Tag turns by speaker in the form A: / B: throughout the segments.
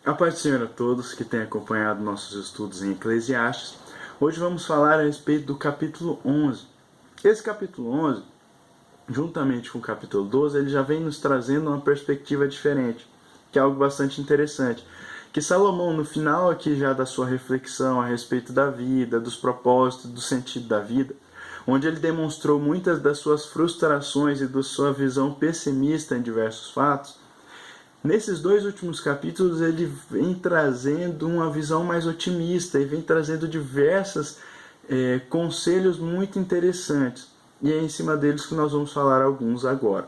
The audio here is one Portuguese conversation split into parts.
A: A paz do Senhor a todos que têm acompanhado nossos estudos em Eclesiastes. Hoje vamos falar a respeito do capítulo 11. Esse capítulo 11, juntamente com o capítulo 12, ele já vem nos trazendo uma perspectiva diferente, que é algo bastante interessante. Que Salomão, no final aqui já da sua reflexão a respeito da vida, dos propósitos, do sentido da vida, onde ele demonstrou muitas das suas frustrações e da sua visão pessimista em diversos fatos, nesses dois últimos capítulos ele vem trazendo uma visão mais otimista e vem trazendo diversos conselhos muito interessantes. E é em cima deles que nós vamos falar alguns agora.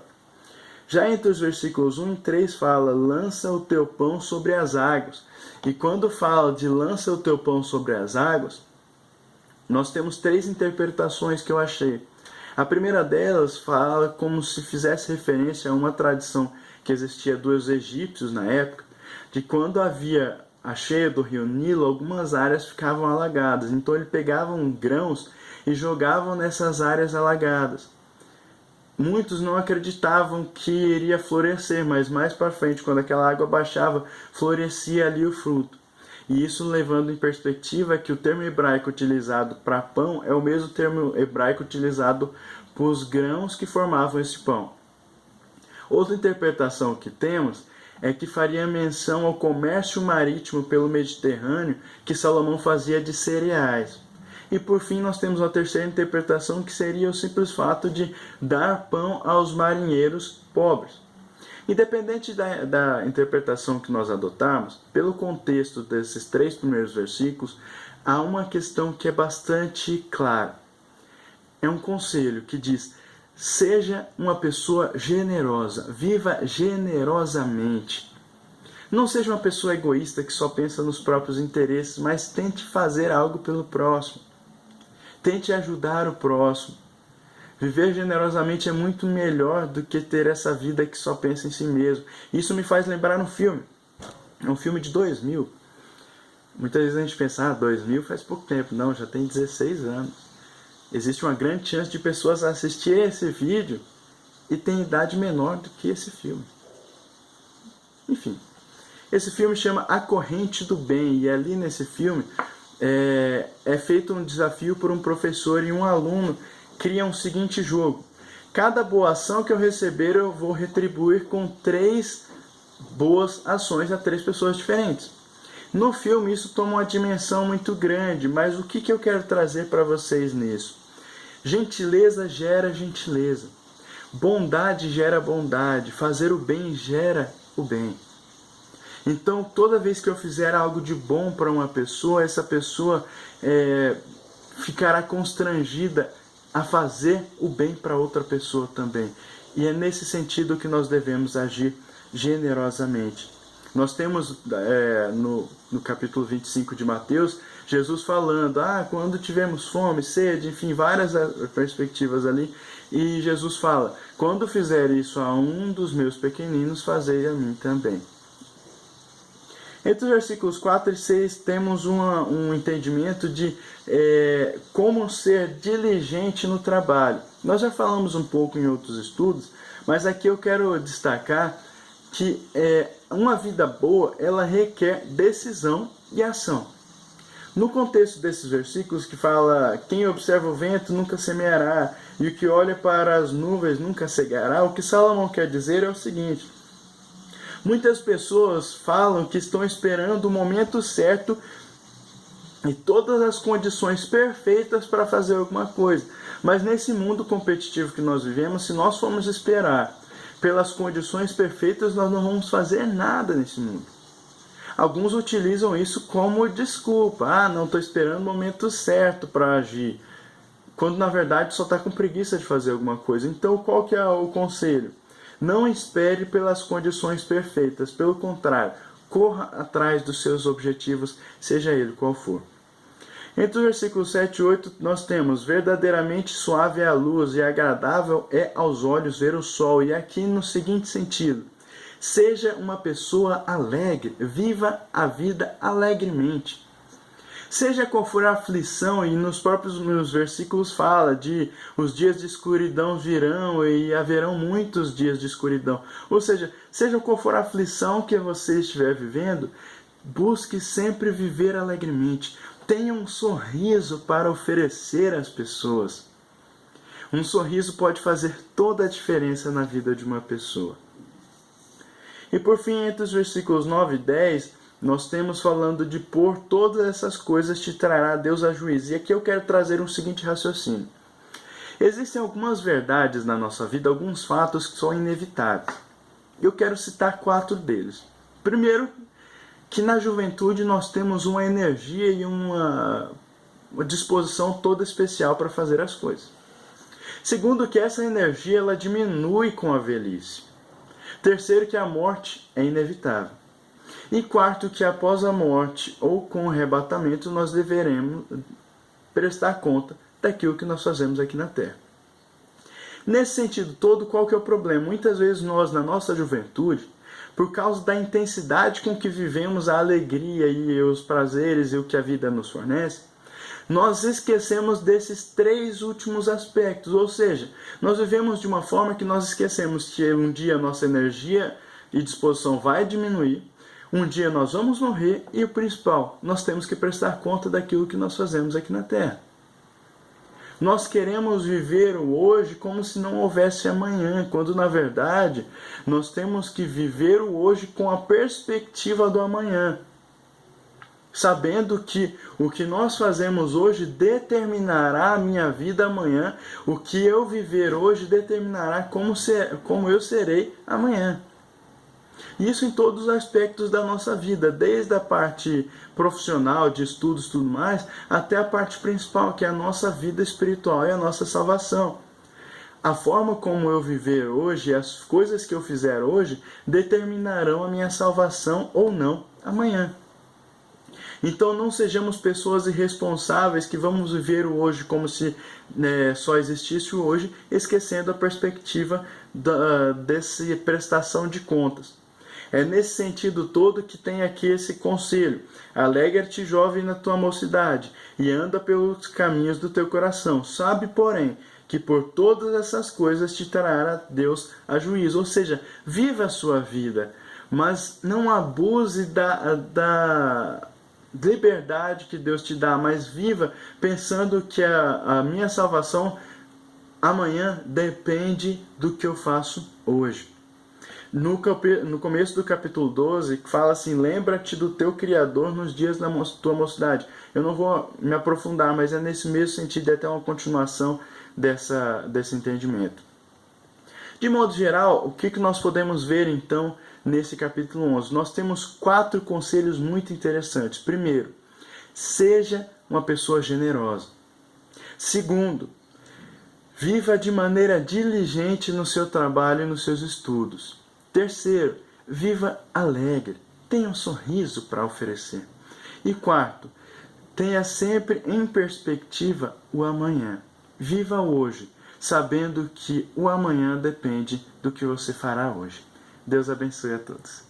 A: Já entre os versículos 1 e 3 fala, lança o teu pão sobre as águas. E quando fala de lança o teu pão sobre as águas, nós temos três interpretações que eu achei. A primeira delas fala como se fizesse referência a uma tradição que existia dos egípcios na época, de quando havia a cheia do rio Nilo, algumas áreas ficavam alagadas. Então eles pegavam grãos e jogavam nessas áreas alagadas. Muitos não acreditavam que iria florescer, mas mais para frente, quando aquela água baixava, florescia ali o fruto. E isso levando em perspectiva que o termo hebraico utilizado para pão é o mesmo termo hebraico utilizado para os grãos que formavam esse pão. Outra interpretação que temos é que faria menção ao comércio marítimo pelo Mediterrâneo que Salomão fazia de cereais. E por fim nós temos uma terceira interpretação que seria o simples fato de dar pão aos marinheiros pobres. Independente da interpretação que nós adotarmos, pelo contexto desses três primeiros versículos, há uma questão que é bastante clara. É um conselho que diz, seja uma pessoa generosa, viva generosamente. Não seja uma pessoa egoísta que só pensa nos próprios interesses, mas tente fazer algo pelo próximo. Tente ajudar o próximo. Viver generosamente é muito melhor do que ter essa vida que só pensa em si mesmo. Isso me faz lembrar um filme. É um filme de 2000. Muitas vezes a gente pensa, 2000 faz pouco tempo. Não, já tem 16 anos. Existe uma grande chance de pessoas assistirem esse vídeo e terem idade menor do que esse filme. Enfim, esse filme chama A Corrente do Bem. E ali nesse filme é feito um desafio por um professor e um aluno criam o seguinte jogo. Cada boa ação que eu receber, eu vou retribuir com 3 boas ações a 3 pessoas diferentes. No filme isso toma uma dimensão muito grande, mas o que eu quero trazer para vocês nisso? Gentileza gera gentileza. Bondade gera bondade. Fazer o bem gera o bem. Então, toda vez que eu fizer algo de bom para uma pessoa, essa pessoa ficará constrangida a fazer o bem para outra pessoa também. E é nesse sentido que nós devemos agir generosamente. Nós temos no capítulo 25 de Mateus, Jesus falando, quando tivermos fome, sede, enfim, várias perspectivas ali. E Jesus fala, quando fizer isso a um dos meus pequeninos, fazei a mim também. Entre os versículos 4 e 6 temos um entendimento de como ser diligente no trabalho. Nós já falamos um pouco em outros estudos, mas aqui eu quero destacar que uma vida boa ela requer decisão e ação. No contexto desses versículos que fala quem observa o vento nunca semeará e o que olha para as nuvens nunca cegará, o que Salomão quer dizer é o seguinte: muitas pessoas falam que estão esperando o momento certo e todas as condições perfeitas para fazer alguma coisa. Mas nesse mundo competitivo que nós vivemos, se nós formos esperar pelas condições perfeitas, nós não vamos fazer nada nesse mundo. Alguns utilizam isso como desculpa. Não estou esperando o momento certo para agir. Quando na verdade só está com preguiça de fazer alguma coisa. Então qual que é o conselho? Não espere pelas condições perfeitas, pelo contrário, corra atrás dos seus objetivos, seja ele qual for. Entre os versículos 7 e 8 nós temos, verdadeiramente suave é a luz e agradável é aos olhos ver o sol. E aqui no seguinte sentido, seja uma pessoa alegre, viva a vida alegremente. Seja qual for a aflição, e nos próprios versículos fala de os dias de escuridão virão e haverão muitos dias de escuridão. Ou seja qual for a aflição que você estiver vivendo, Busque sempre viver alegremente. Tenha um sorriso para oferecer às pessoas. Um sorriso pode fazer toda a diferença na vida de uma pessoa. E por fim, entre os versículos 9 e 10, nós temos falando de por todas essas coisas te trará Deus a juízo. E aqui eu quero trazer um seguinte raciocínio. Existem algumas verdades na nossa vida, alguns fatos que são inevitáveis. Eu quero citar 4 deles. Primeiro, que na juventude nós temos uma energia e uma disposição toda especial para fazer as coisas. Segundo, que essa energia ela diminui com a velhice. Terceiro, que a morte é inevitável. E quarto, que após a morte ou com o arrebatamento nós deveremos prestar conta daquilo que nós fazemos aqui na Terra. Nesse sentido todo, qual que é o problema? Muitas vezes nós, na nossa juventude, por causa da intensidade com que vivemos a alegria e os prazeres e o que a vida nos fornece, nós esquecemos desses 3 últimos aspectos. Ou seja, nós vivemos de uma forma que nós esquecemos que um dia a nossa energia e disposição vai diminuir, um dia nós vamos morrer e o principal, nós temos que prestar conta daquilo que nós fazemos aqui na Terra. Nós queremos viver o hoje como se não houvesse amanhã, quando na verdade nós temos que viver o hoje com a perspectiva do amanhã. Sabendo que o que nós fazemos hoje determinará a minha vida amanhã, o que eu viver hoje determinará como eu serei amanhã. Isso em todos os aspectos da nossa vida, desde a parte profissional, de estudos e tudo mais, até a parte principal, que é a nossa vida espiritual e a nossa salvação. A forma como eu viver hoje, as coisas que eu fizer hoje, determinarão a minha salvação ou não amanhã. Então não sejamos pessoas irresponsáveis que vamos viver o hoje como se só existisse o hoje, esquecendo a perspectiva dessa prestação de contas. É nesse sentido todo que tem aqui esse conselho. Alegra-te, jovem, na tua mocidade, e anda pelos caminhos do teu coração. Sabe, porém, que por todas essas coisas te trará Deus a juízo. Ou seja, viva a sua vida, mas não abuse da liberdade que Deus te dá, mas viva pensando que a minha salvação amanhã depende do que eu faço hoje. No começo do capítulo 12, fala assim: lembra-te do teu Criador nos dias da tua mocidade. Eu não vou me aprofundar, mas é nesse mesmo sentido, é até uma continuação desse entendimento. De modo geral, o que nós podemos ver então nesse capítulo 11? Nós temos 4 conselhos muito interessantes. Primeiro, seja uma pessoa generosa. Segundo, viva de maneira diligente no seu trabalho e nos seus estudos. Terceiro, viva alegre. Tenha um sorriso para oferecer. E quarto, tenha sempre em perspectiva o amanhã. Viva hoje, sabendo que o amanhã depende do que você fará hoje. Deus abençoe a todos.